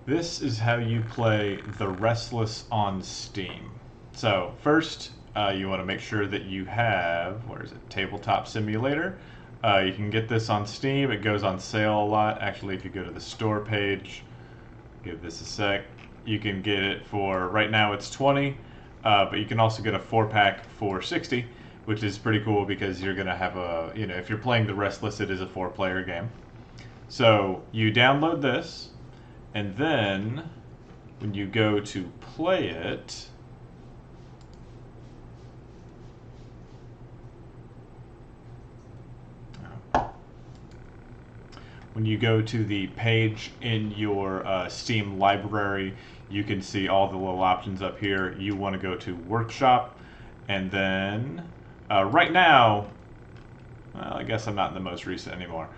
This is how you play the Restless on Steam. So first, you want to make sure that you have, where is it, Tabletop Simulator. You can get this on Steam. It goes on sale a lot. Actually, if you go to the store page, give this a sec, you can get it for, right now it's 20, but you can also get a 4-pack for 60, which is pretty cool because you're going to have a, if you're playing the Restless, it is a 4-player game. So you download this. And then, when you go to play it, when you go to the page in your Steam library, you can see all the little options up here. You want to go to Workshop, and then right now, well, I guess I'm not in the most recent anymore.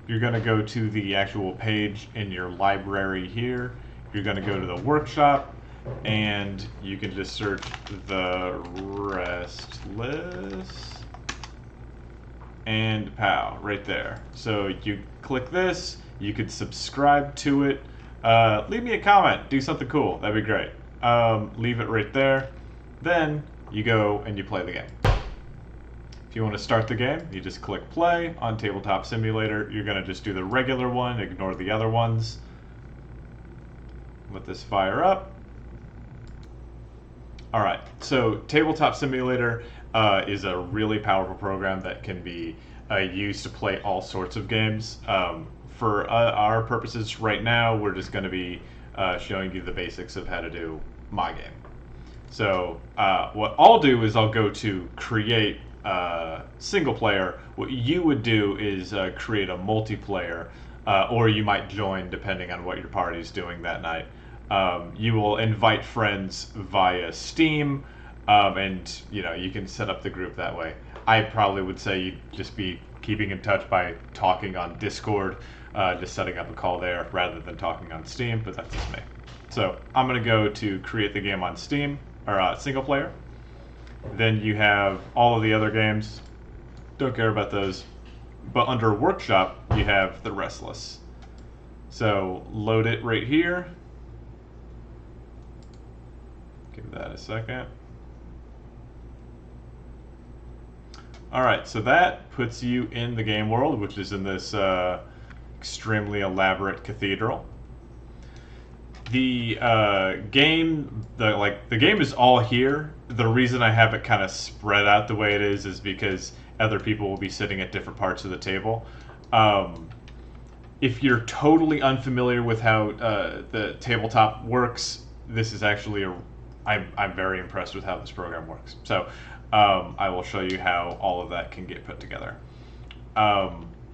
You're going to go to the actual page in your library here. You're going to go to the workshop, and you can just search the Restless, and pow, right there. So you click this, you could subscribe to it. Leave me a comment, do something cool, that'd be great. Leave it right there. Then you go and you play the game. If you want to start the game, you just click play on Tabletop Simulator. You're going to just do the regular one, ignore the other ones. Let this fire up. Alright, so Tabletop Simulator is a really powerful program that can be used to play all sorts of games. For our purposes right now, we're just going to be showing you the basics of how to do my game. So what I'll do is I'll go to create single player. What you would do is create a multiplayer, or you might join depending on what your party's doing that night. You will invite friends via Steam, and you can set up the group that way. I probably would say you'd just be keeping in touch by talking on Discord, just setting up a call there rather than talking on Steam, but that's just me. So I'm going to go to create the game on Steam, or single player. Then you have all of the other games. Don't care about those. But under Workshop, you have the Restless. So load it right here. Give that a second. Alright, so that puts you in the game world, which is in this extremely elaborate cathedral. The game, the game is all here. The reason I have it kind of spread out the way it is because other people will be sitting at different parts of the table. If you're totally unfamiliar with how the tabletop works, this is actually I'm very impressed with how this program works. So I will show you how all of that can get put together.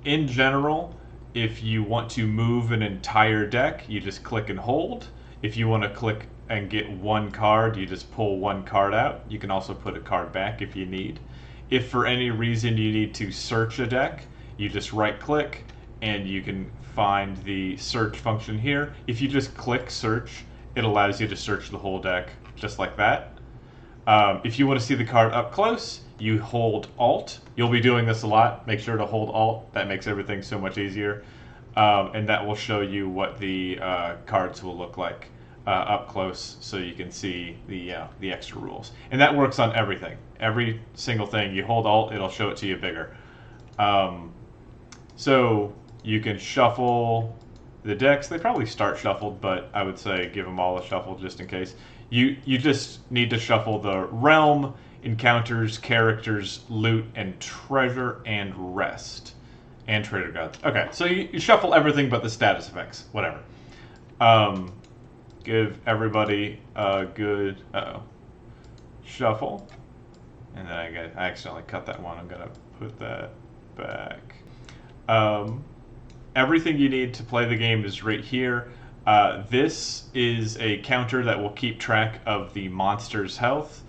In general, if you want to move an entire deck, you just click and hold. If you want to click and get one card, you just pull one card out. You can also put a card back if you need. If for any reason you need to search a deck, you just right click and you can find the search function here. If you just click search, it allows you to search the whole deck just like that. If you want to see the card up close, you hold Alt. You'll be doing this a lot. Make sure to hold Alt. That makes everything so much easier. And that will show you what the cards will look like up close, so you can see the extra rules. And that works on everything. Every single thing. You hold Alt, it'll show it to you bigger. So you can shuffle the decks. They probably start shuffled, but I would say give them all a shuffle just in case. You just need to shuffle the realm, encounters, characters, loot, and treasure, and rest. And trader gods. Okay, so you shuffle everything but the status effects. Whatever. Give everybody a good shuffle. And then I accidentally cut that one. I'm going to put that back. Everything you need to play the game is right here. This is a counter that will keep track of the monster's health.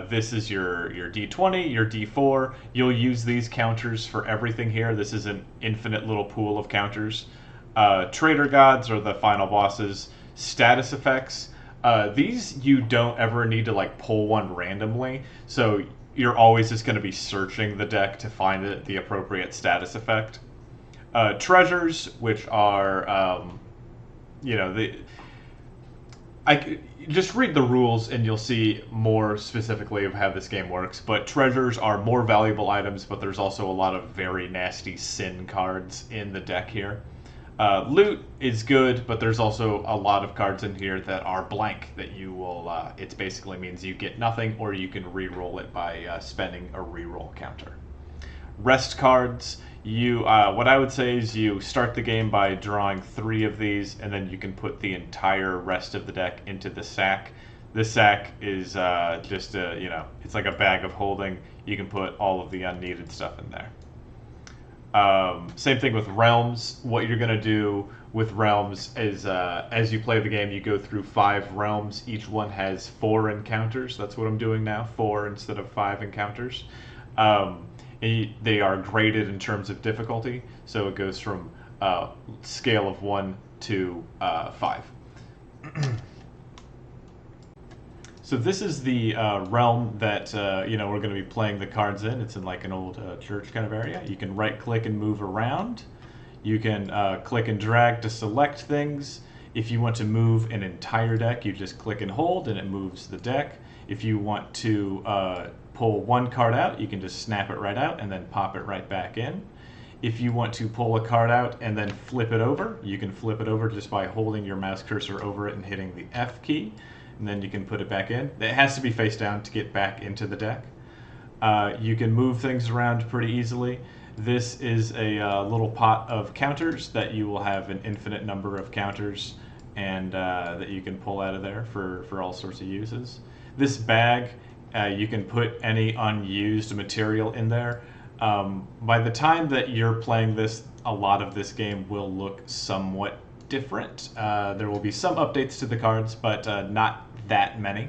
This is your D20, your D4. You'll use these counters for everything here. This is an infinite little pool of counters. Trader gods are the final bosses. Status effects. These you don't ever need to like pull one randomly. So you're always just going to be searching the deck to find the appropriate status effect. treasures, which are, you know, just read the rules and you'll see more specifically of how this game works. But treasures are more valuable items, but there's also a lot of very nasty sin cards in the deck here. Loot is good, but there's also a lot of cards in here that are blank that you will, it basically means you get nothing, or you can re-roll it by spending a re-roll counter. Rest cards, what I would say is you start the game by drawing 3 of these, and then you can put the entire rest of the deck into the sack. The sack is just it's like a bag of holding. You can put all of the unneeded stuff in there. Same thing with realms. What you're going to do with realms is, as you play the game, you go through 5 realms. Each one has 4 encounters. That's what I'm doing now, 4 instead of 5 encounters. They are graded in terms of difficulty, so it goes from scale of 1 to 5. So this is the realm that we're going to be playing the cards in. It's in like an old church kind of area. You can right-click and move around. You can click and drag to select things. If you want to move an entire deck, you just click and hold, and it moves the deck. If you want to pull one card out, you can just snap it right out and then pop it right back in. If you want to pull a card out and then flip it over, you can flip it over just by holding your mouse cursor over it and hitting the F key. And then you can put it back in. It has to be face down to get back into the deck. You can move things around pretty easily. This is a little pot of counters that you will have an infinite number of counters, and that you can pull out of there for all sorts of uses. This bag, you can put any unused material in there. By the time that you're playing this, a lot of this game will look somewhat different. There will be some updates to the cards, but not that many.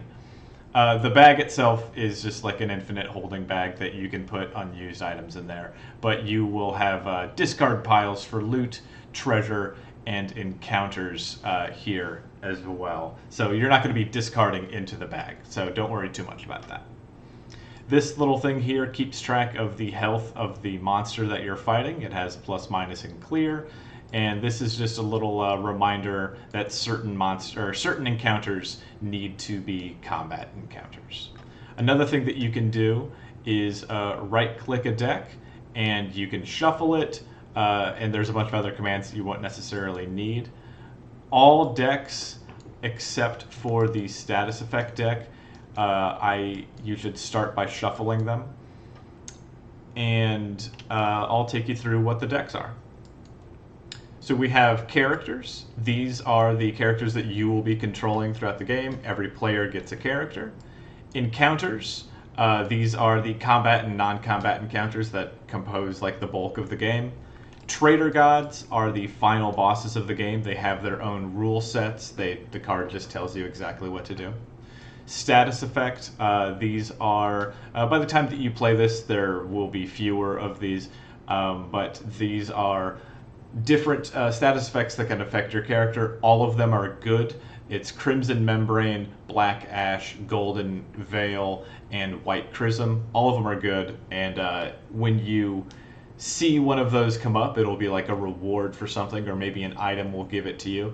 The bag itself is just like an infinite holding bag that you can put unused items in there, but you will have discard piles for loot, treasure, and encounters here as well. So you're not going to be discarding into the bag, so don't worry too much about that. This little thing here keeps track of the health of the monster that you're fighting. It has plus, minus, and clear. And this is just a little reminder that certain encounters need to be combat encounters. Another thing that you can do is right-click a deck, and you can shuffle it, and there's a bunch of other commands that you won't necessarily need. All decks, except for the status effect deck, you should start by shuffling them, and I'll take you through what the decks are. So we have characters. These are the characters that you will be controlling throughout the game. Every player gets a character. Encounters. These are the combat and non-combat encounters that compose like the bulk of the game. Traitor gods are the final bosses of the game. They have their own rule sets. The card just tells you exactly what to do. Status effect. These are, by the time that you play this, there will be fewer of these, but these are different status effects that can affect your character. All of them are good. It's Crimson Membrane, Black Ash, Golden Veil, and White Chrism. All of them are good, and when you see one of those come up, it'll be like a reward for something, or maybe an item will give it to you.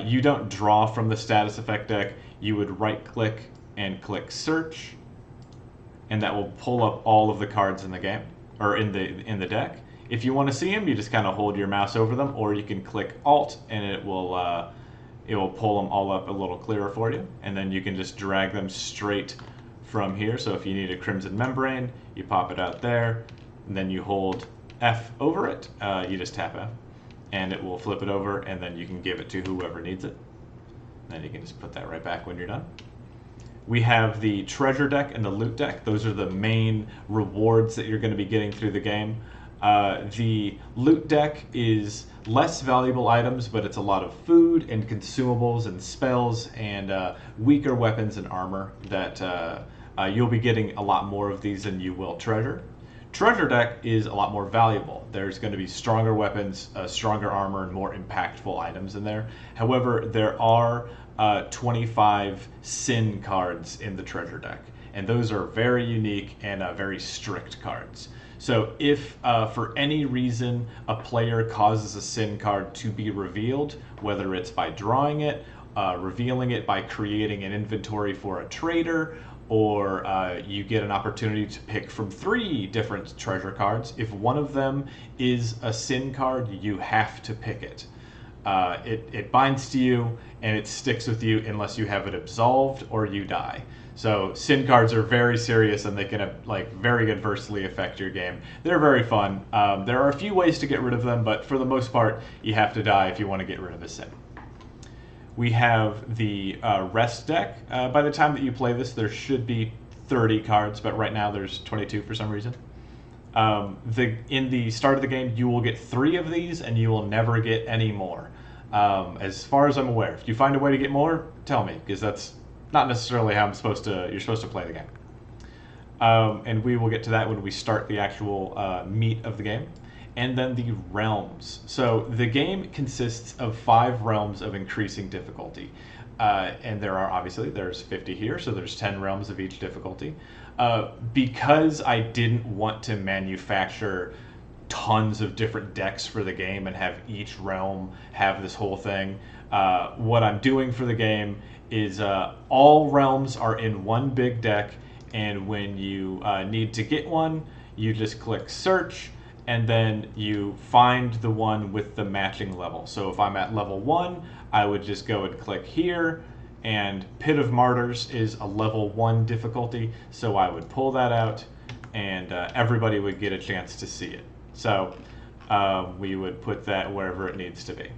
You don't draw from the status effect deck. You would right-click and click Search, and that will pull up all of the cards in the game, or in the deck. If you want to see them, you just kind of hold your mouse over them, or you can click Alt, and it will pull them all up a little clearer for you, and then you can just drag them straight from here. So if you need a Crimson Membrane, you pop it out there, and then you hold F over it. You just tap F, and it will flip it over, and then you can give it to whoever needs it. Then you can just put that right back when you're done. We have the treasure deck and the loot deck. Those are the main rewards that you're going to be getting through the game. The loot deck is less valuable items, but it's a lot of food and consumables and spells and weaker weapons and armor that you'll be getting a lot more of these than you will treasure. Treasure deck is a lot more valuable. There's going to be stronger weapons, stronger armor, and more impactful items in there. However, there are 25 sin cards in the treasure deck, and those are very unique and very strict cards. So if for any reason a player causes a sin card to be revealed, whether it's by drawing it, revealing it by creating an inventory for a trader, or you get an opportunity to pick from 3 different treasure cards. If one of them is a sin card, you have to pick it. It binds to you and it sticks with you unless you have it absolved or you die. So sin cards are very serious and they can very adversely affect your game. They're very fun. There are a few ways to get rid of them, but for the most part, you have to die if you want to get rid of a sin. We have the rest deck. By the time that you play this, there should be 30 cards, but right now there's 22 for some reason. In the start of the game, you will get 3 of these, and you will never get any more. As far as I'm aware, if you find a way to get more, tell me, because that's not necessarily how you're supposed to play the game. And we will get to that when we start the actual meat of the game. And then the realms. So the game consists of 5 realms of increasing difficulty. And there's 50 here, so there's 10 realms of each difficulty. Because I didn't want to manufacture tons of different decks for the game and have each realm have this whole thing, what I'm doing for the game is all realms are in one big deck, and when you need to get one, you just click search, and then you find the one with the matching level. So if I'm at level 1, I would just go and click here, and Pit of Martyrs is a level 1 difficulty, so I would pull that out, and everybody would get a chance to see it. So we would put that wherever it needs to be.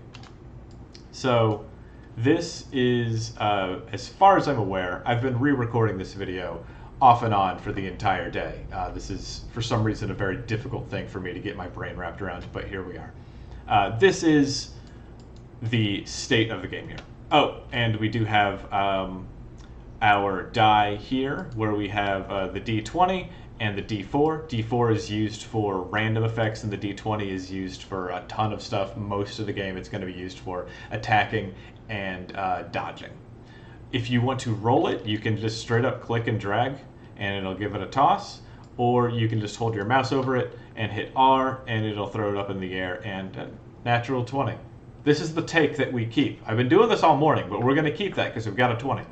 So this is, as far as I'm aware, I've been re-recording this video off and on for the entire day. This is, for some reason, a very difficult thing for me to get my brain wrapped around, but here we are. This is the state of the game here. Oh, and we do have our die here, where we have the D20 and the D4. D4 is used for random effects, and the D20 is used for a ton of stuff. Most of the game it's going to be used for attacking and dodging. If you want to roll it, you can just straight up click and drag, and it'll give it a toss, or you can just hold your mouse over it and hit R, and it'll throw it up in the air, and natural 20. This is the take that we keep. I've been doing this all morning, but we're going to keep that because we've got a 20.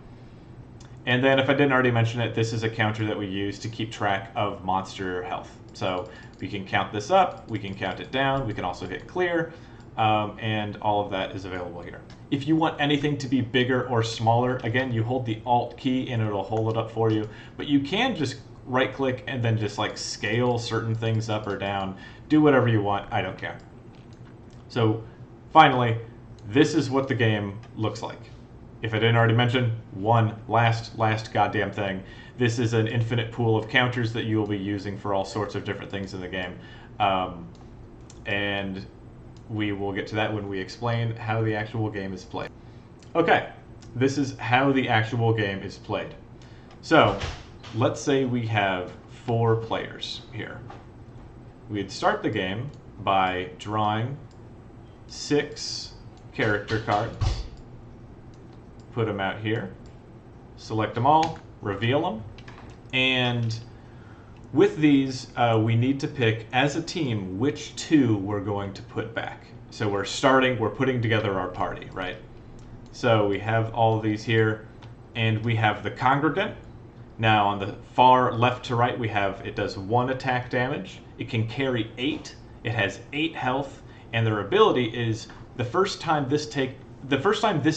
And then, if I didn't already mention it, this is a counter that we use to keep track of monster health. So we can count this up, we can count it down, we can also hit clear, and all of that is available here. If you want anything to be bigger or smaller, again, you hold the Alt key and it'll hold it up for you. But you can just right click and then just scale certain things up or down. Do whatever you want, I don't care. So finally, this is what the game looks like. If I didn't already mention, one last goddamn thing. This is an infinite pool of counters that you will be using for all sorts of different things in the game. And we will get to that when we explain how the actual game is played. Okay, this is how the actual game is played. So, let's say we have 4 players here. We'd start the game by drawing 6 character cards, put them out here, select them all, reveal them, and with these, we need to pick, as a team, which 2 we're going to put back. So we're putting together our party, right? So we have all of these here, and we have the Congregant. Now on the far left to right, it does 1 attack damage. It can carry 8. It has 8 health, and their ability is the first time this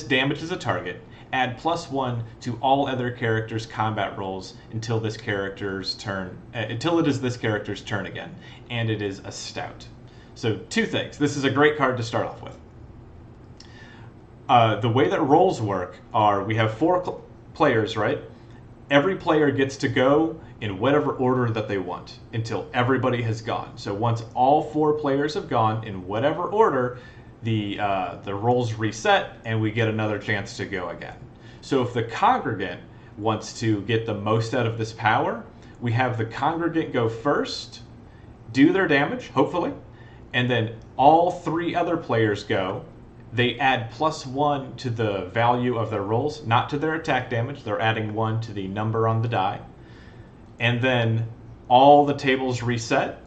damages a target, add +1 to all other characters' combat rolls until it is this character's turn again, and it is a stout. So 2 things. This is a great card to start off with. The way that rolls work are we have 4 players, right? Every player gets to go in whatever order that they want until everybody has gone. So once all 4 players have gone in whatever order, the rolls reset and we get another chance to go again. So if the Congregant wants to get the most out of this power, we have the Congregant go first, do their damage, hopefully, and then all 3 other players go. They add +1 to the value of their rolls, not to their attack damage. They're adding 1 to the number on the die. And then all the tables reset.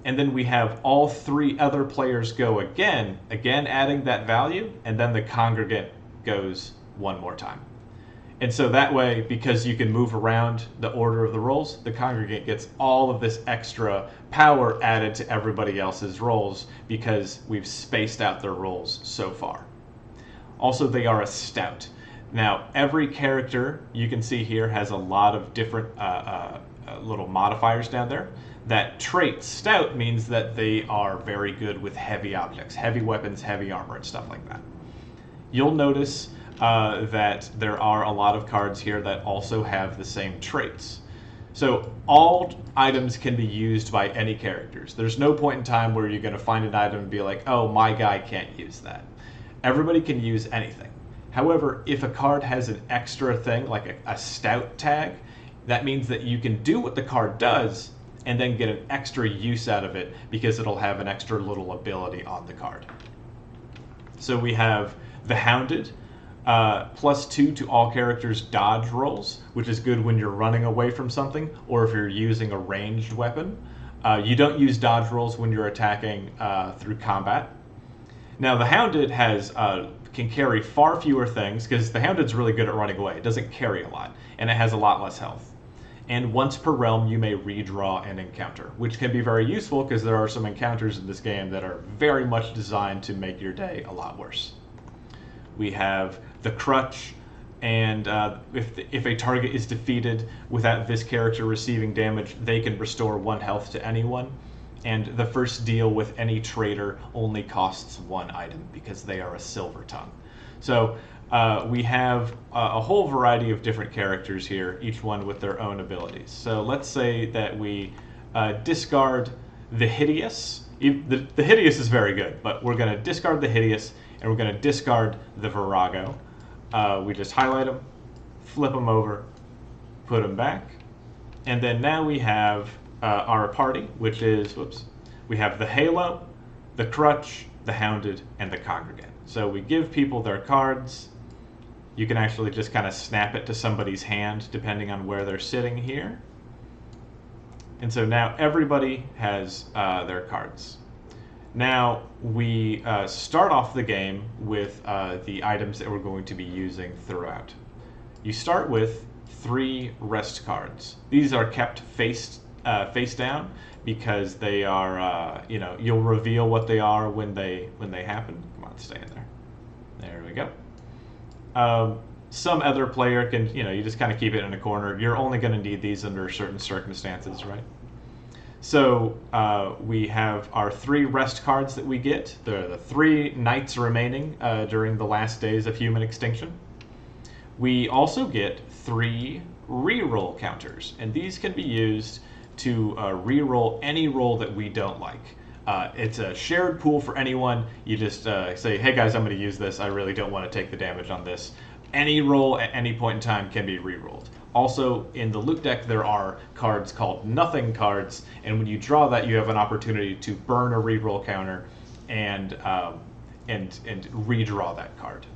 and then we have all 3 other players go again adding that value, and then the congregate goes one more time. And so that way, because you can move around the order of the rolls, the congregate gets all of this extra power added to everybody else's rolls because we've spaced out their rolls so far. Also, they are a stout. Now, every character you can see here has a lot of different little modifiers down there. That trait stout means that they are very good with heavy objects, heavy weapons, heavy armor, and stuff like that. You'll notice that there are a lot of cards here that also have the same traits. So all items can be used by any characters. There's no point in time where you're going to find an item and be like, oh, my guy can't use that. Everybody can use anything. However, if a card has an extra thing, like a stout tag, that means that you can do what the card does and then get an extra use out of it because it'll have an extra little ability on the card. So we have the Hounded, +2 to all characters' dodge rolls, which is good when you're running away from something or if you're using a ranged weapon. You don't use dodge rolls when you're attacking through combat. Now the Hounded can carry far fewer things because the Hounded's really good at running away. It doesn't carry a lot, and it has a lot less health. And once per realm, you may redraw an encounter, which can be very useful because there are some encounters in this game that are very much designed to make your day a lot worse. We have the Crutch, and if a target is defeated without this character receiving damage, they can restore 1 health to anyone. And the first deal with any trader only costs 1 item because they are a silver tongue. So we have a whole variety of different characters here, each one with their own abilities. So let's say that we discard the Hideous. The Hideous is very good, but we're going to discard the Hideous and we're going to discard the Virago. We just highlight them, flip them over, put them back, and then now we have our party, which is, we have the Halo, the Crutch, the Hounded, and the Congregate. So we give people their cards. You can actually just kind of snap it to somebody's hand depending on where they're sitting here. And so now everybody has their cards. Now we start off the game with the items that we're going to be using throughout. You start with 3 rest cards. These are kept face down because they are, you'll reveal what they are when they happen. Come on, stay in there. There we go. Some other player can, you just kind of keep it in a corner. You're only going to need these under certain circumstances, right? So we have our 3 rest cards that we get. They're the 3 nights remaining during the last days of human extinction. We also get 3 reroll counters, and these can be used to reroll any roll that we don't like. It's a shared pool for anyone. You just say, hey guys, I'm going to use this. I really don't want to take the damage on this. Any roll at any point in time can be rerolled. Also, in the loot deck, there are cards called nothing cards, and when you draw that, you have an opportunity to burn a reroll counter and redraw that card.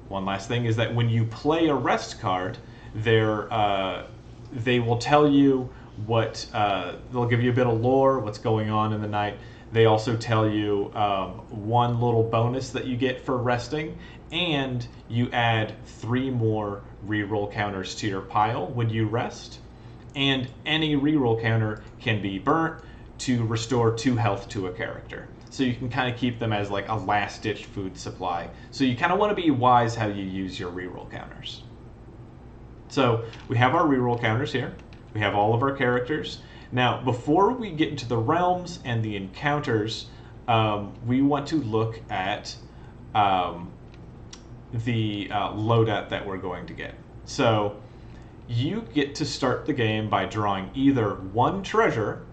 One last thing is that when you play a rest card, they will tell you what they'll give you a bit of lore, what's going on in the night. They also tell you one little bonus that you get for resting, and you add 3 more reroll counters to your pile when you rest. And any reroll counter can be burnt to restore 2 health to a character. So you can kind of keep them as like a last-ditch food supply. So you kind of want to be wise how you use your reroll counters. So we have our reroll counters here. We have all of our characters. Now, before we get into the realms and the encounters, we want to look at the loadout that we're going to get. So you get to start the game by drawing either 1 treasure,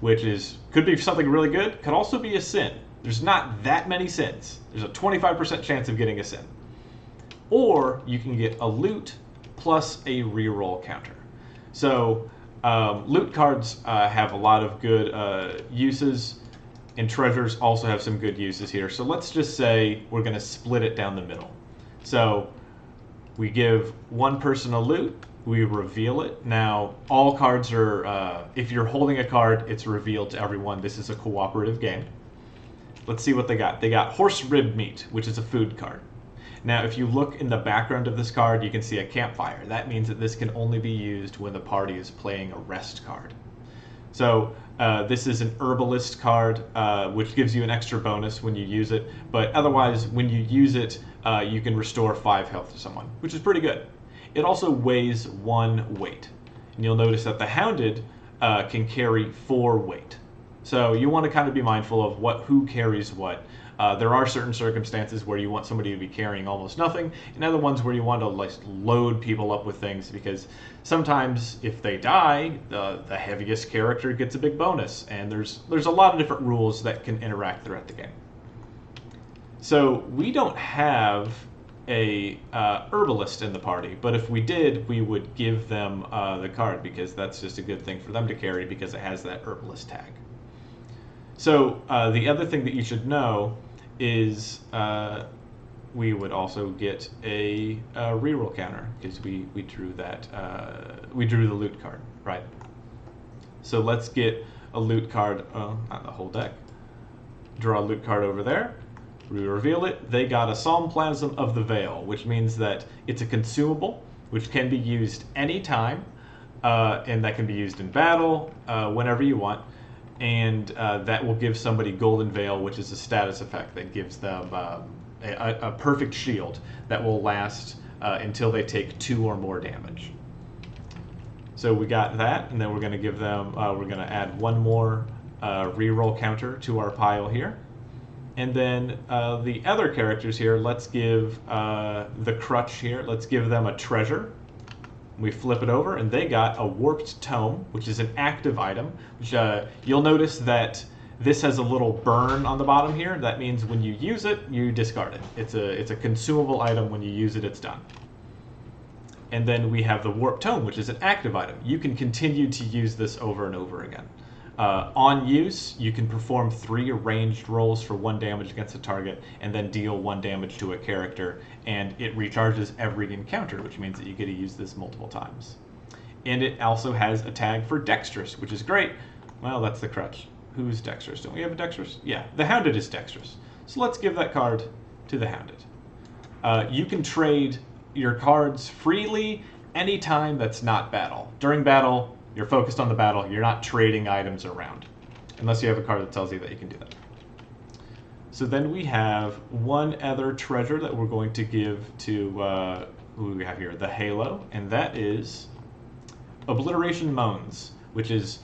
which could be something really good, could also be a sin. There's not that many sins. There's a 25% chance of getting a sin. Or you can get a loot plus a reroll counter. So loot cards have a lot of good uses, and treasures also have some good uses here. So let's just say we're going to split it down the middle. So we give 1 person a loot, We reveal it. Now, all cards are, if you're holding a card, it's revealed to everyone. This is a cooperative game. Let's see what they got. They got horse rib meat, which is a food card. Now, if you look in the background of this card, you can see a campfire. That means that this can only be used when the party is playing a rest card. So this is an herbalist card, which gives you an extra bonus when you use it. But otherwise, when you use it, you can restore 5 health to someone, which is pretty good. It also weighs 1 weight. And you'll notice that the Hounded can carry 4 weight. So you want to kind of be mindful of who carries what. There are certain circumstances where you want somebody to be carrying almost nothing, and other ones where you want to like load people up with things, because sometimes if they die, the heaviest character gets a big bonus, and there's a lot of different rules that can interact throughout the game. So we don't have a herbalist in the party, but if we did, we would give them the card, because that's just a good thing for them to carry because it has that herbalist tag. So the other thing that you should know is we would also get a reroll counter, because we drew that we drew the loot card, right? So let's get a loot card, not the whole deck. Draw a loot card over there. We reveal it. They got a Psalm Plasm of the Veil, which means that it's a consumable, which can be used anytime, and that can be used in battle whenever you want. And that will give somebody Golden Veil, which is a status effect that gives them a perfect shield that will last until they take 2 or more damage. So we got that, and then we're going to give them, we're going to add 1 more reroll counter to our pile here. And then the other characters here, let's give the Crutch here, let's give them a treasure. We flip it over, and they got a Warped Tome, which is an active item. Which you'll notice that this has a little burn on the bottom here. That means when you use it, you discard it. It's a consumable item. When you use it, it's done. And then we have the Warped Tome, which is an active item. You can continue to use this over and over again. On use, you can perform 3 ranged rolls for 1 damage against a target, and then deal 1 damage to a character, and it recharges every encounter, which means that you get to use this multiple times. And it also has a tag for Dexterous, which is great. Well, that's the Crutch. Who's Dexterous? Don't we have a Dexterous? Yeah, the Hounded is Dexterous. So let's give that card to the Hounded. You can trade your cards freely anytime that's not battle. During battle, you're focused on the battle. You're not trading items around, unless you have a card that tells you that you can do that. So then we have 1 other treasure that we're going to give to, who we have here? The Halo, and that is Obliteration Moans, which is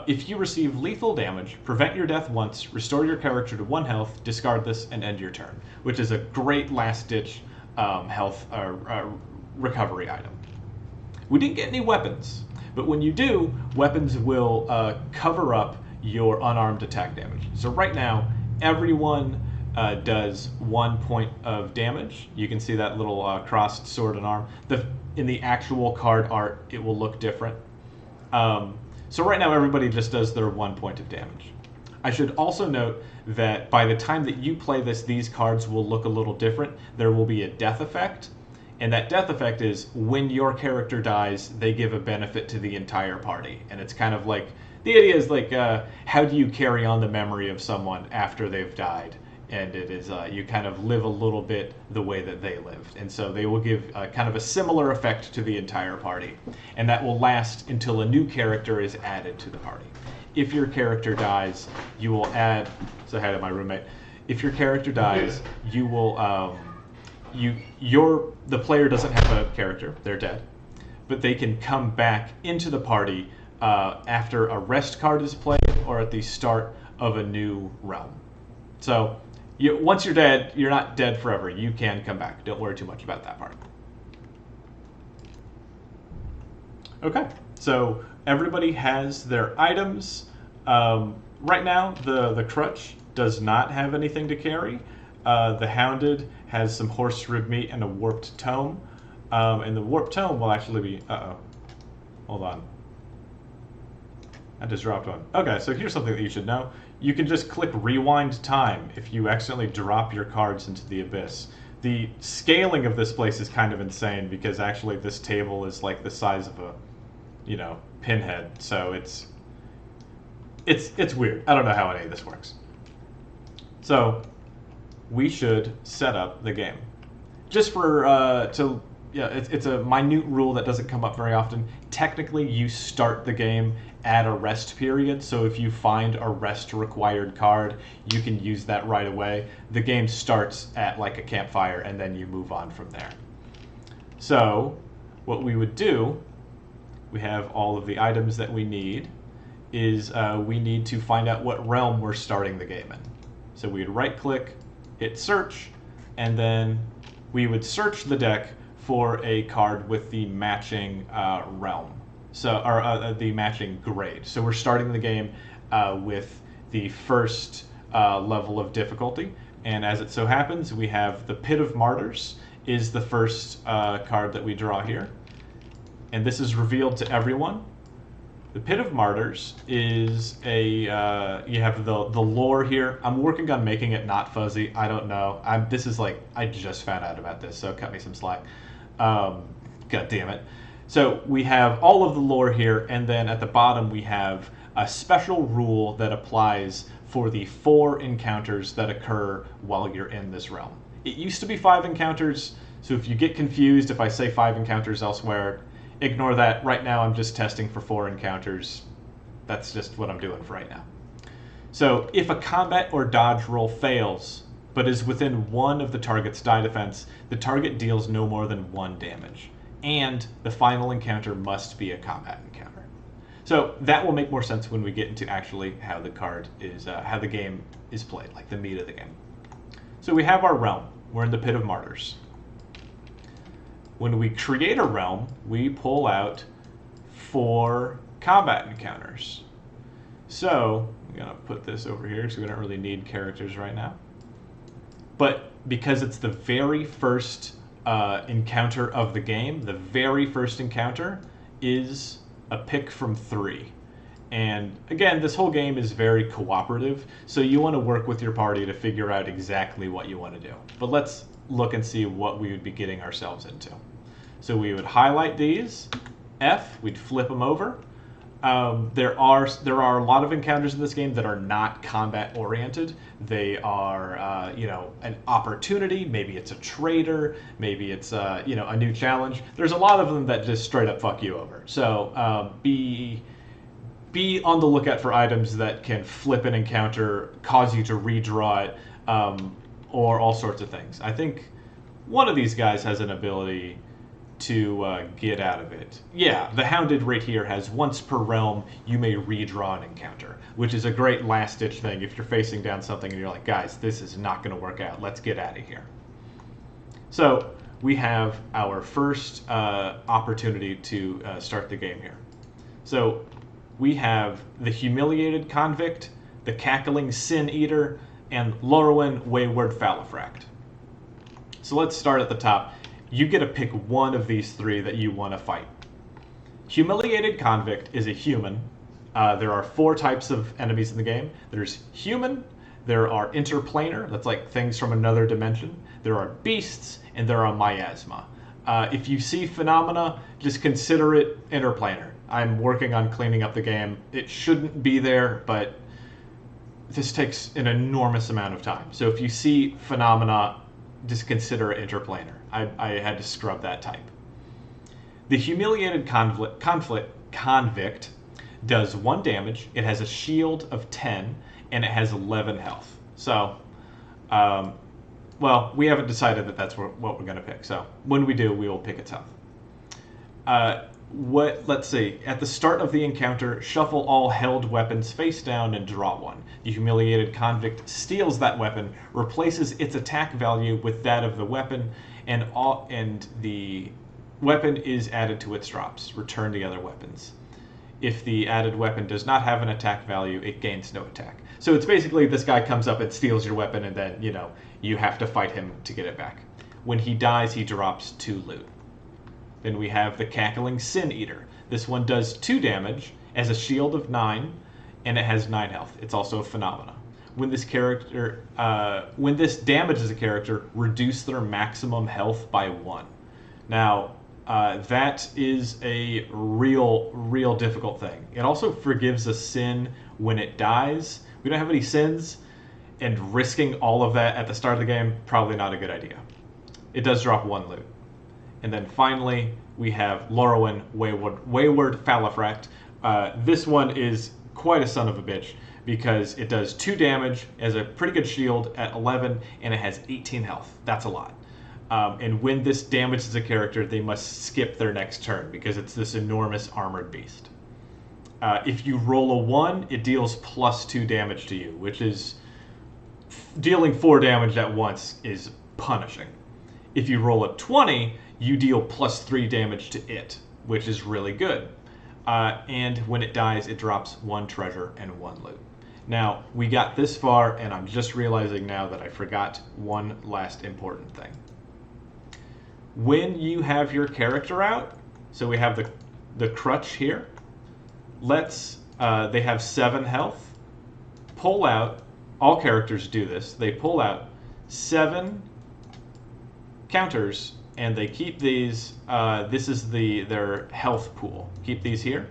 if you receive lethal damage, prevent your death once, restore your character to 1 health, discard this, and end your turn, which is a great last-ditch health recovery item. We didn't get any weapons. But when you do, weapons will cover up your unarmed attack damage. So right now, everyone does 1 point of damage. You can see that little crossed sword and arm. In the actual card art, it will look different. So right now, everybody just does their 1 point of damage. I should also note that by the time that you play this, these cards will look a little different. There will be a death effect. And that death effect is when your character dies, they give a benefit to the entire party. And it's kind of like, the idea is like, how do you carry on the memory of someone after they've died? And it is, you kind of live a little bit the way that they lived. And so they will give kind of a similar effect to the entire party. And that will last until a new character is added to the party. If your character dies, you will add, so I had my roommate, if your character dies, you will, the player doesn't have a character, they're dead, but they can come back into the party after a rest card is played or at the start of a new realm. So once you're dead, you're not dead forever. You can come back. Don't worry too much about that part. Okay, so everybody has their items. Right now, the Crutch does not have anything to carry. The Hounded has some horse rib meat and a Warped Tome. And the Warped Tome will actually be... Hold on. I just dropped one. Okay, so here's something that you should know. You can just click Rewind Time if you accidentally drop your cards into the abyss. The scaling of this place is kind of insane because actually this table is like the size of a, pinhead. So it's weird. I don't know how any of this works. So we should set up the game. Just for it's a minute rule that doesn't come up very often. Technically, you start the game at a rest period, so if you find a rest required card, you can use that right away. The game starts at like a campfire, and then you move on from there. So what we would do, we have all of the items that we need, is we need to find out what realm we're starting the game in. So we'd right-click, hit search, and then we would search the deck for a card with the matching realm, or the matching grade. So we're starting the game with the first level of difficulty, and as it so happens, we have the Pit of Martyrs is the first card that we draw here, and this is revealed to everyone. The Pit of Martyrs is you have the lore here. I'm working on making it not fuzzy. I don't know. I just found out about this, so cut me some slack. God damn it. So we have all of the lore here, and then at the bottom we have a special rule that applies for the 4 encounters that occur while you're in this realm. It used to be 5 encounters, so if you get confused if I say 5 encounters elsewhere, ignore that. Right now I'm just testing for 4 encounters. That's just what I'm doing for right now. So if a combat or dodge roll fails, but is within 1 of the target's die defense, the target deals no more than 1 damage. And the final encounter must be a combat encounter. So that will make more sense when we get into actually how the card is, how the game is played, like the meat of the game. So we have our realm. We're in the Pit of Martyrs. When we create a realm, we pull out 4 combat encounters. So I'm gonna put this over here because we don't really need characters right now. But because it's the very first encounter of the game, the very first encounter is a pick from 3. And again, this whole game is very cooperative, so you want to work with your party to figure out exactly what you want to do. But let's look and see what we would be getting ourselves into. So we would highlight these, F, we'd flip them over. There are a lot of encounters in this game that are not combat oriented. They are, an opportunity. Maybe it's a trader. Maybe it's, a new challenge. There's a lot of them that just straight up fuck you over. So be on the lookout for items that can flip an encounter, cause you to redraw it, or all sorts of things. I think one of these guys has an ability to get out of it. Yeah, the Hounded right here has once per realm you may redraw an encounter, which is a great last-ditch thing if you're facing down something and you're like, guys, this is not going to work out. Let's get out of here. So we have our first opportunity to start the game here. So we have the Humiliated Convict, the Cackling Sin Eater, and Lorwyn Wayward Falifract. So let's start at the top. You get to pick one of these 3 that you want to fight. Humiliated Convict is a human. There are 4 types of enemies in the game. There's human, there are interplanar, that's like things from another dimension. There are beasts, and there are miasma. If you see phenomena, just consider it interplanar. I'm working on cleaning up the game. It shouldn't be there, but this takes an enormous amount of time. So if you see phenomena, just consider it interplanar. I had to scrub that type. The Humiliated Convict does 1 damage. It has a shield of 10, and it has 11 health. So, well, we haven't decided that that's what we're going to pick. So when we do, we will pick its health. Let's see. At the start of the encounter, shuffle all held weapons face down and draw 1. The Humiliated Convict steals that weapon, replaces its attack value with that of the weapon, and the weapon is added to its drops. Return the other weapons. If the added weapon does not have an attack value, it gains no attack. So it's basically this guy comes up and steals your weapon, and then, you have to fight him to get it back. When he dies, he drops 2 loot. Then we have the Cackling Sin Eater. This one does 2 damage, has a shield of 9, and it has 9 health. It's also a phenomena. when this character, when this damages a character, reduce their maximum health by 1. Now, that is a real difficult thing. It also forgives a sin when it dies. We don't have any sins, and risking all of that at the start of the game, probably not a good idea. It does drop 1 loot. And then finally, we have Lorwyn, Wayward Falafract. This one is quite a son of a bitch because it does 2 damage, has a pretty good shield at 11, and it has 18 health. That's a lot. And when this damages a character, they must skip their next turn because it's this enormous armored beast. If you roll a 1, it deals +2 damage to you, which is dealing 4 damage at once is punishing. If you roll a 20, you deal +3 damage to it, which is really good. And when it dies, it drops 1 treasure and 1 loot. Now, we got this far, and I'm just realizing now that I forgot one last important thing. When you have your character out, so we have the crutch here, they have 7 health, pull out, all characters do this, they pull out 7 counters, and they keep these, this is their health pool. Keep these here.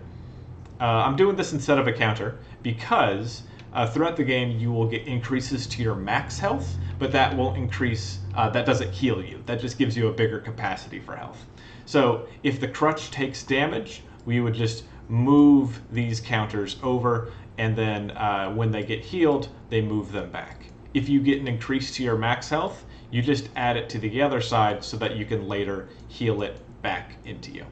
I'm doing this instead of a counter because throughout the game you will get increases to your max health, but that won't increase, that doesn't heal you. That just gives you a bigger capacity for health. So if the crutch takes damage, we would just move these counters over, and then when they get healed, they move them back. If you get an increase to your max health, you just add it to the other side so that you can later heal it back into you.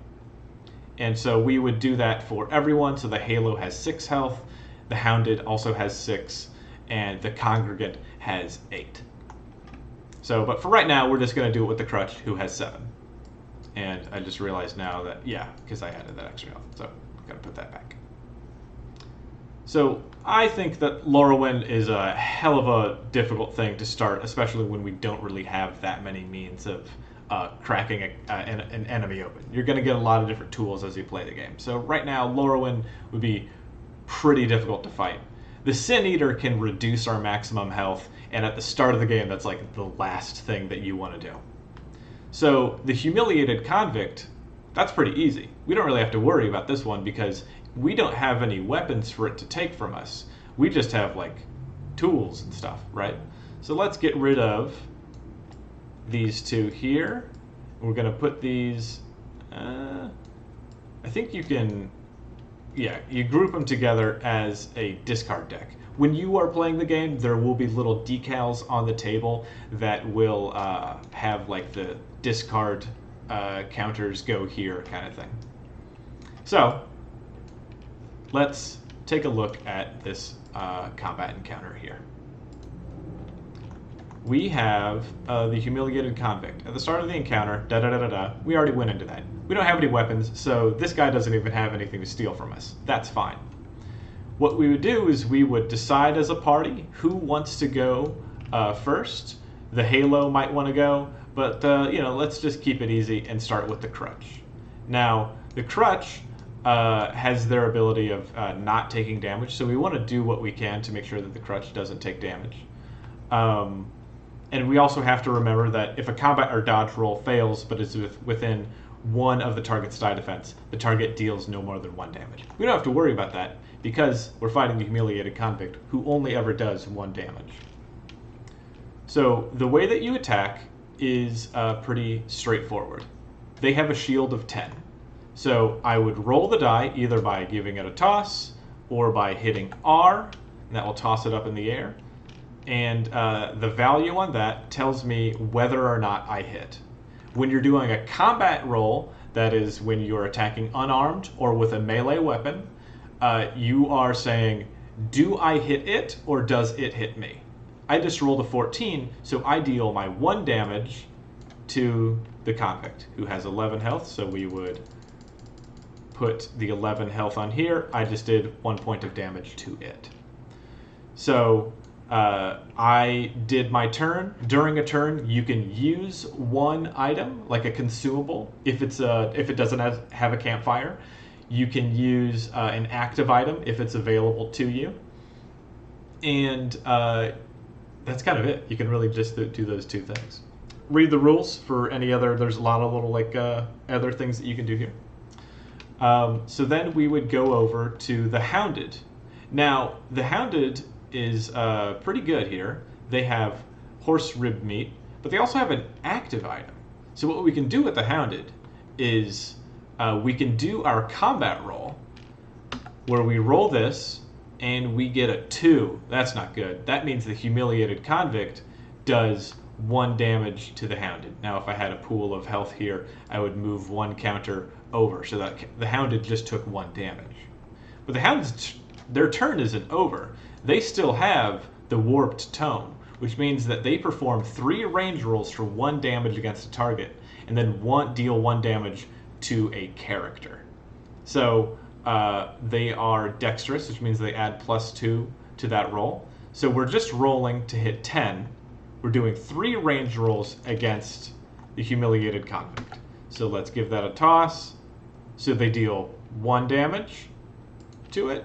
And so we would do that for everyone. So the Halo has 6 health, the Hounded also has 6, and the Congregant has 8. So, but for right now, we're just going to do it with the Crutch, who has 7. And I just realized now that, yeah, because I added that extra health. So I've got to put that back. So I think that Lorwyn is a hell of a difficult thing to start, especially when we don't really have that many means of cracking an enemy open. You're going to get a lot of different tools as you play the game. So right now, Lorwyn would be pretty difficult to fight. The Sin Eater can reduce our maximum health, and at the start of the game, that's like the last thing that you want to do. So the Humiliated Convict, that's pretty easy. We don't really have to worry about this one because we don't have any weapons for it to take from us. We just have like tools and stuff, right? So let's get rid of these 2 here. We're going to put these, I think you can, yeah, you group them together as a discard deck. When you are playing the game, there will be little decals on the table that will have like the discard counters go here kind of thing. So let's take a look at this combat encounter here. We have the Humiliated Convict. At the start of the encounter, we already went into that. We don't have any weapons, so this guy doesn't even have anything to steal from us. That's fine. What we would do is we would decide as a party who wants to go first. The Halo might want to go, but you know, let's just keep it easy and start with the Crutch. Now, the Crutch has their ability of not taking damage, so we want to do what we can to make sure that the Crutch doesn't take damage. And we also have to remember that if a combat or dodge roll fails but is within one of the target's die defense, the target deals no more than 1 damage. We don't have to worry about that because we're fighting the Humiliated Convict, who only ever does 1 damage. So the way that you attack is pretty straightforward. They have a shield of 10. So I would roll the die either by giving it a toss or by hitting R, and that will toss it up in the air. And the value on that tells me whether or not I hit. When you're doing a combat roll, that is when you're attacking unarmed or with a melee weapon, you are saying, do I hit it or does it hit me? I just rolled a 14, so I deal my 1 damage to the convict, who has 11 health, so we would put the 11 health on here. I just did 1 point of damage to it. So I did my turn. During a turn, you can use 1 item, like a consumable, if it doesn't have a campfire. You can use an active item if it's available to you. And that's kind of it. You can really just do those two things. Read the rules for any other. There's a lot of little like other things that you can do here. So then we would go over to the Hounded. Now the Hounded is pretty good here. They have horse rib meat, but they also have an active item. So what we can do with the Hounded is we can do our combat roll, where we roll this and we get a 2. That's not good. That means the Humiliated Convict does 1 damage to the Hounded. Now if I had a pool of health here, I would move 1 counter over, so that the Hounded just took 1 damage. But the Houndeds, their turn isn't over. They still have the Warped Tome, which means that they perform 3 range rolls for 1 damage against a target, and then deal 1 damage to a character. So they are dexterous, which means they add +2 to that roll. So we're just rolling to hit 10. We're doing 3 range rolls against the Humiliated Convict. So let's give that a toss. So they deal 1 damage to it.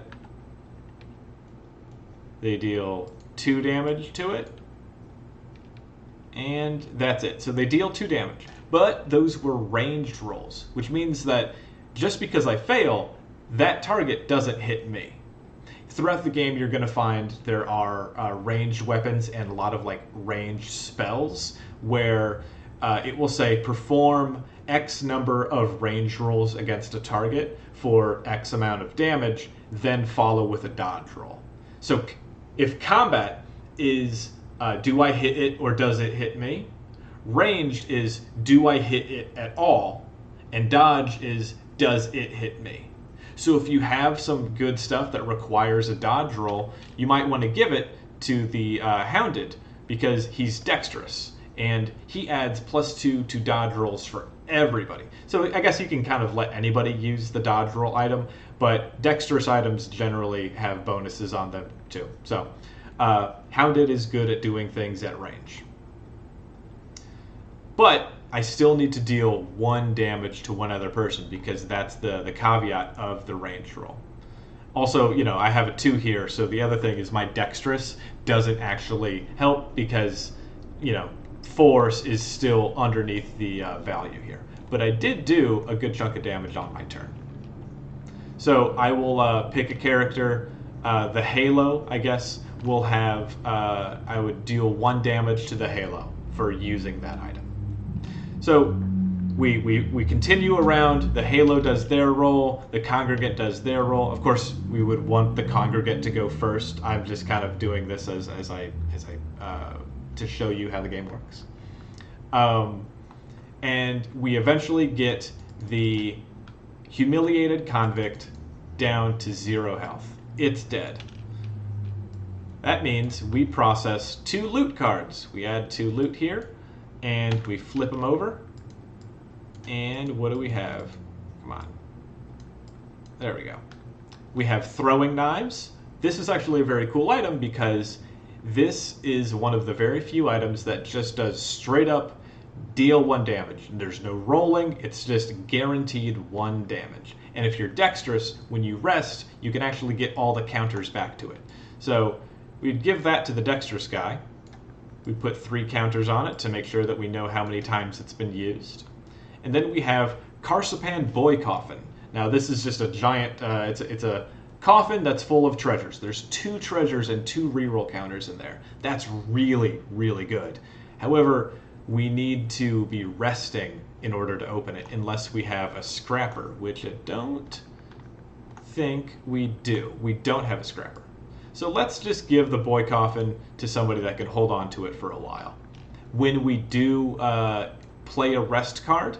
They deal 2 damage to it. And that's it. So they deal 2 damage. But those were ranged rolls, which means that just because I fail, that target doesn't hit me. Throughout the game, you're going to find there are ranged weapons and a lot of like ranged spells where it will say perform X number of range rolls against a target for X amount of damage, then follow with a dodge roll. So if combat is do I hit it or does it hit me? Ranged is do I hit it at all? And dodge is does it hit me? So if you have some good stuff that requires a dodge roll, you might want to give it to the Hounded because he's dexterous and he adds +2 to dodge rolls for everybody. So I guess you can kind of let anybody use the dodge roll item, but dexterous items generally have bonuses on them too. So Hounded is good at doing things at range. But I still need to deal 1 damage to one other person because that's the caveat of the range roll. Also, I have a 2 here, so the other thing is my dexterous doesn't actually help because, force is still underneath the value here. But I did do a good chunk of damage on my turn. So I will pick a character. The Halo, I guess, will have, I would deal 1 damage to the Halo for using that item. So we continue around. The Halo does their roll. The Congregant does their roll. Of course, we would want the Congregant to go first. I'm just kind of doing this as I to show you how the game works. And we eventually get the Humiliated Convict down to 0 health. It's dead. That means we process 2 loot cards. We add 2 loot here. And we flip them over. And what do we have? Come on. There we go. We have throwing knives. This is actually a very cool item because this is one of the very few items that just does straight up deal 1 damage. There's no rolling. It's just guaranteed 1 damage. And if you're dexterous, when you rest, you can actually get all the counters back to it. So we'd give that to the dexterous guy. We put 3 counters on it to make sure that we know how many times it's been used. And then we have Carsopan Boy Coffin. Now this is just a giant, it's a coffin that's full of treasures. There's 2 treasures and 2 reroll counters in there. That's really, really good. However, we need to be resting in order to open it unless we have a scrapper, which I don't think we do. We don't have a scrapper. So let's just give the boy coffin to somebody that can hold on to it for a while. When we do play a rest card,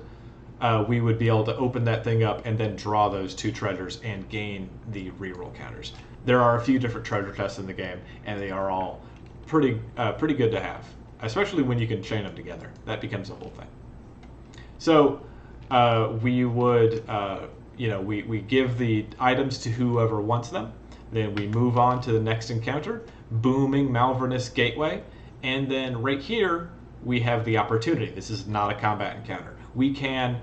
we would be able to open that thing up and then draw those 2 treasures and gain the reroll counters. There are a few different treasure chests in the game, and they are all pretty good to have, especially when you can chain them together. That becomes a whole thing. So we would, we give the items to whoever wants them. Then we move on to the next encounter, Booming Malvernus Gateway. And then right here, we have the opportunity. This is not a combat encounter. We can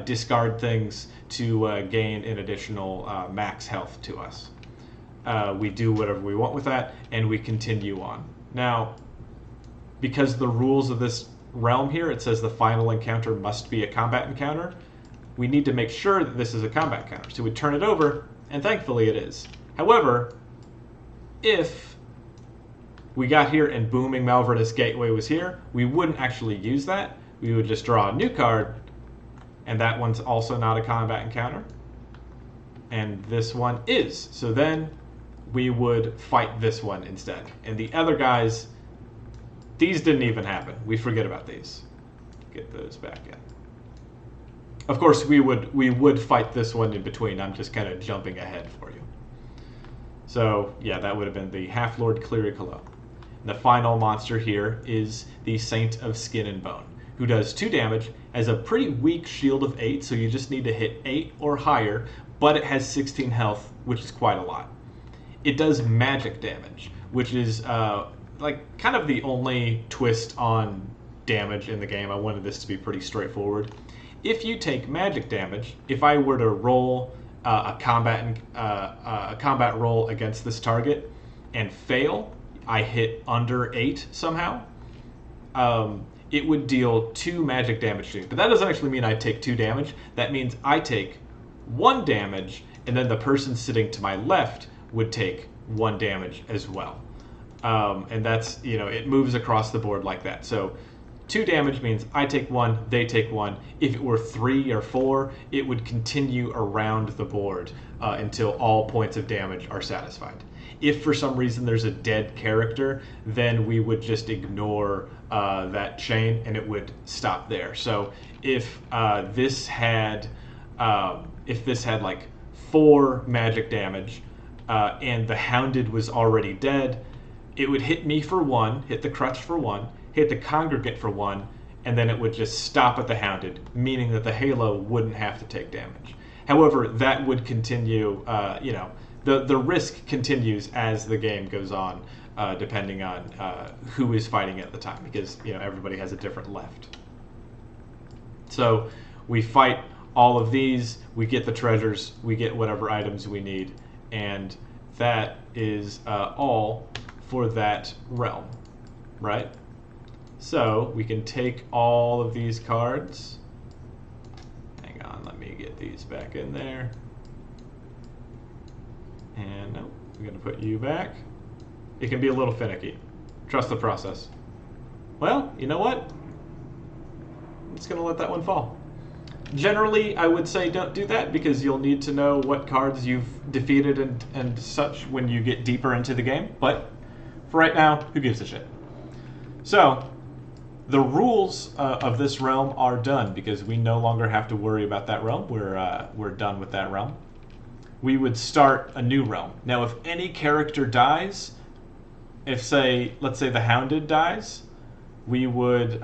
discard things to gain an additional max health to us. we do whatever we want with that, and we continue on. Now, because the rules of this realm here, it says the final encounter must be a combat encounter, we need to make sure that this is a combat encounter. So we turn it over, and thankfully it is. However, if we got here and Booming Malvernus Gateway was here, we wouldn't actually use that. We would just draw a new card, and that one's also not a combat encounter. And this one is. So then we would fight this one instead. And the other guys, these didn't even happen. We forget about these. Get those back in. Of course, we would fight this one in between. I'm just kind of jumping ahead for you. So yeah, that would have been the Half-Lord Clericalo. The final monster here is the Saint of Skin and Bone, who does 2 damage, has a pretty weak shield of 8, so you just need to hit 8 or higher, but it has 16 health, which is quite a lot. It does magic damage, which is like kind of the only twist on damage in the game. I wanted this to be pretty straightforward. If you take magic damage, if I were to roll a combat roll against this target and fail, I hit under 8 somehow, it would deal 2 magic damage to you. But that doesn't actually mean I take 2 damage. That means I take 1 damage, and then the person sitting to my left would take 1 damage as well. And that's, it moves across the board like that. So 2 damage means I take 1, they take 1. If it were 3 or 4, it would continue around the board until all points of damage are satisfied. If for some reason there's a dead character, then we would just ignore that chain and it would stop there. So if this had like 4 magic damage and the Hounded was already dead, it would hit me for 1, hit the Crutch for 1, hit the Congregate for 1, and then it would just stop at the Hounded, meaning that the Halo wouldn't have to take damage. However, that would continue, the risk continues as the game goes on, depending on who is fighting at the time, because everybody has a different left. So we fight all of these, we get the treasures, we get whatever items we need, and that is all for that realm, right? So we can take all of these cards. Hang on, let me get these back in there. And no, I'm gonna put you back. It can be a little finicky. Trust the process. Well, you know what? I'm just gonna let that one fall. Generally, I would say don't do that because you'll need to know what cards you've defeated and such when you get deeper into the game. But for right now, who gives a shit? So, the rules of this realm are done because we no longer have to worry about that realm. We're done with that realm. We would start a new realm. Now, if any character dies, let's say the Hounded dies, we would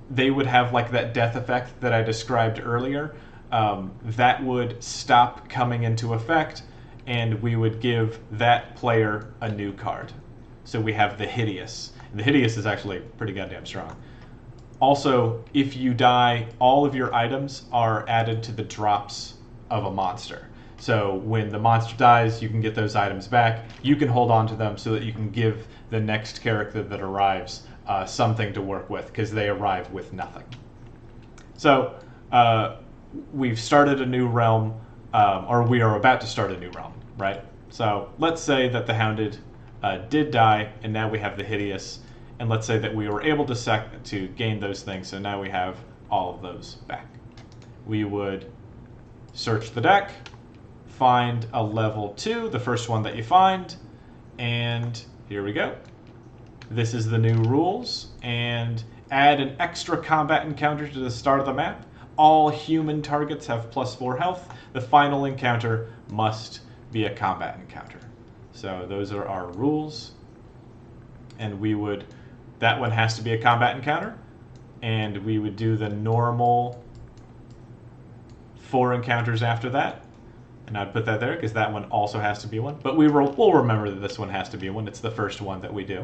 they would have like that death effect that I described earlier. That would stop coming into effect, and we would give that player a new card. So we have the Hideous. And the Hideous is actually pretty goddamn strong. Also, if you die, all of your items are added to the drops of a monster. So when the monster dies, you can get those items back. You can hold on to them so that you can give the next character that arrives something to work with, because they arrive with nothing. So we've started a new realm, or we are about to start a new realm, right? So let's say that the Hounded did die, and now we have the Hideous, and let's say that we were able to gain those things, so now we have all of those back. We would search the deck, find a level 2, the first one that you find, and here we go. This is the new rules, and add an extra combat encounter to the start of the map. All human targets have +4 health. The final encounter must be a combat encounter. So those are our rules, and that one has to be a combat encounter, and we would do the normal 4 encounters after that. And I'd put that there because that one also has to be one. But we'll remember that this one has to be one. It's the first one that we do.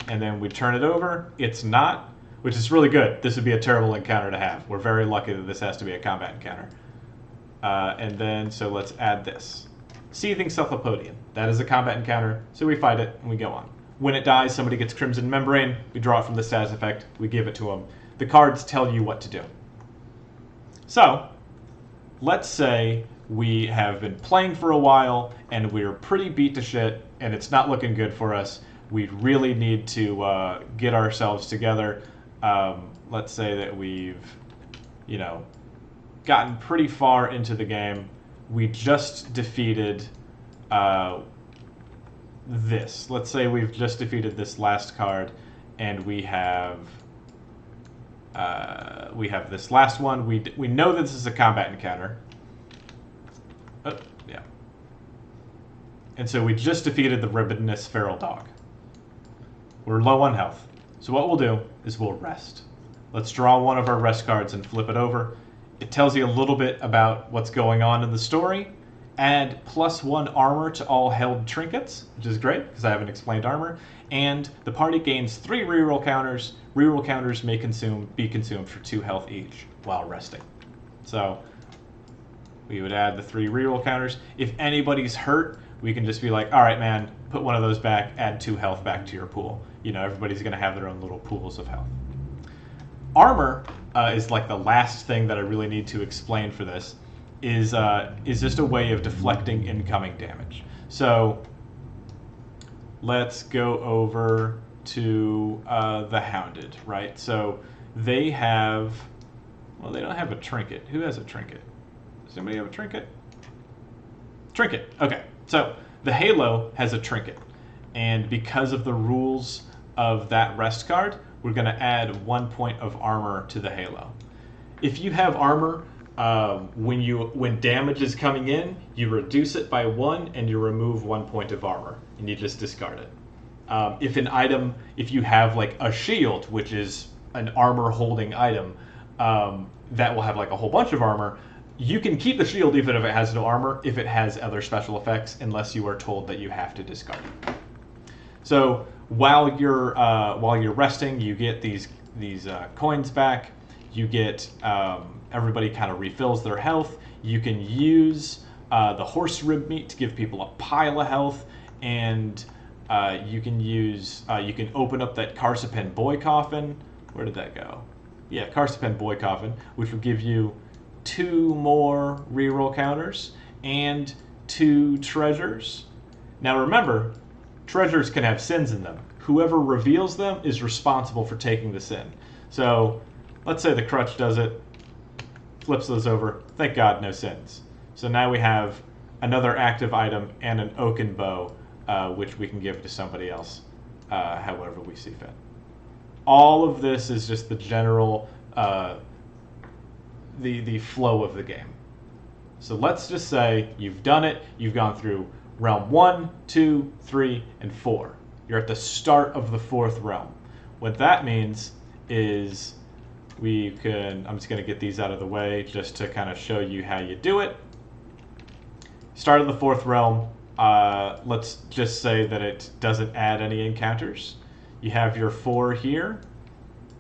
And then we turn it over. It's not, which is really good. This would be a terrible encounter to have. We're very lucky that this has to be a combat encounter. And then, so let's add this. Seething Cephalopodian. That is a combat encounter, so we fight it and we go on. When it dies, somebody gets Crimson Membrane, we draw it from the status effect, we give it to them. The cards tell you what to do. So, let's say we have been playing for a while and we're pretty beat to shit and it's not looking good for us. We really need to get ourselves together. Let's say that we've, gotten pretty far into the game. We just defeated this. Let's say we've just defeated this last card, and we have this last one. We know that this is a combat encounter. Oh, yeah. And so we just defeated the Ribbonous Feral Dog. We're low on health. So what we'll do is we'll rest. Let's draw one of our rest cards and flip it over. It tells you a little bit about what's going on in the story. Add +1 armor to all held trinkets, which is great because I haven't explained armor. And the party gains 3 reroll counters. Reroll counters may be consumed for 2 health each while resting. So we would add the 3 reroll counters. If anybody's hurt, we can just be like, all right, man, put one of those back, add 2 health back to your pool. Everybody's going to have their own little pools of health. Armor is like the last thing that I really need to explain for this, is just a way of deflecting incoming damage. So let's go over to the Hounded, right? So they have, well, they don't have a trinket. Who has a trinket? Does anybody have a trinket? Trinket, okay. So the Halo has a trinket, and because of the rules of that rest card, we're going to add 1 point of armor to the Halo. If you have armor, when damage is coming in, you reduce it by 1 and you remove 1 point of armor, and you just discard it. If you have like a shield, which is an armor holding item, that will have like a whole bunch of armor, you can keep the shield even if it has no armor, if it has other special effects, unless you are told that you have to discard it. So while you're resting, you get these coins back. You get everybody kind of refills their health. You can use the horse rib meat to give people a pile of health, and you can open up that Carcipen boy coffin. Where did that go? Yeah, Carcipen boy coffin, which will give you 2 more reroll counters and 2 treasures. Now remember, treasures can have sins in them. Whoever reveals them is responsible for taking the sin. So let's say the crutch does it, flips those over. Thank God, no sins. So now we have another active item and an oaken bow, which we can give to somebody else, however we see fit. All of this is just the general, the flow of the game. So let's just say you've done it. You've gone through realm 1, 2, 3, and 4. You're at the start of the 4th realm. What that means is I'm just going to get these out of the way just to kind of show you how you do it. Start of the 4th realm. Let's just say that it doesn't add any encounters. You have your 4 here,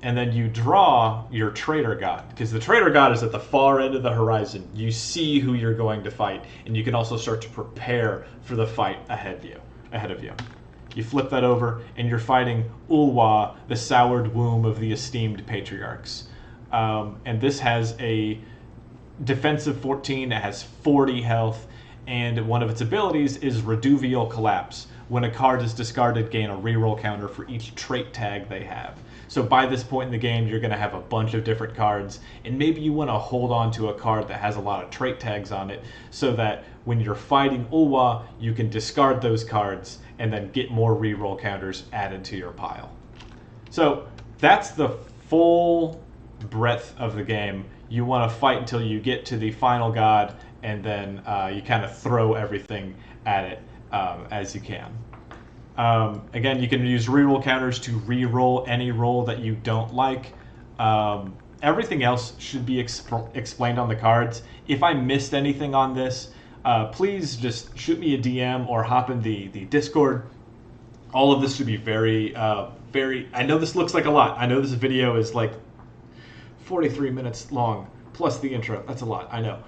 and then you draw your Traitor God, because the Traitor God is at the far end of the horizon. You see who you're going to fight, and you can also start to prepare for the fight ahead of you. You flip that over, and you're fighting Ulwa, the soured womb of the esteemed patriarchs. And this has a defensive 14, it has 40 health, and one of its abilities is Reduvial Collapse. When a card is discarded, gain a reroll counter for each trait tag they have. So by this point in the game, you're going to have a bunch of different cards, and maybe you want to hold on to a card that has a lot of trait tags on it, so that when you're fighting Ulwa, you can discard those cards and then get more reroll counters added to your pile. So that's the full breadth of the game. You want to fight until you get to the final god, and then you kind of throw everything at it as you can. Again, you can use reroll counters to reroll any roll that you don't like. Everything else should be explained on the cards. If I missed anything on this, please just shoot me a DM or hop in the Discord. All of this should be very, I know this looks like a lot. I know this video is like 43 minutes long, plus the intro. That's a lot, I know.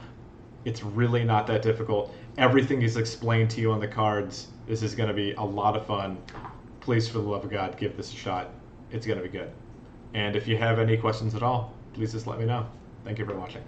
It's really not that difficult. Everything is explained to you on the cards. This is going to be a lot of fun. Please, for the love of God, give this a shot. It's going to be good. And if you have any questions at all, please just let me know. Thank you for watching.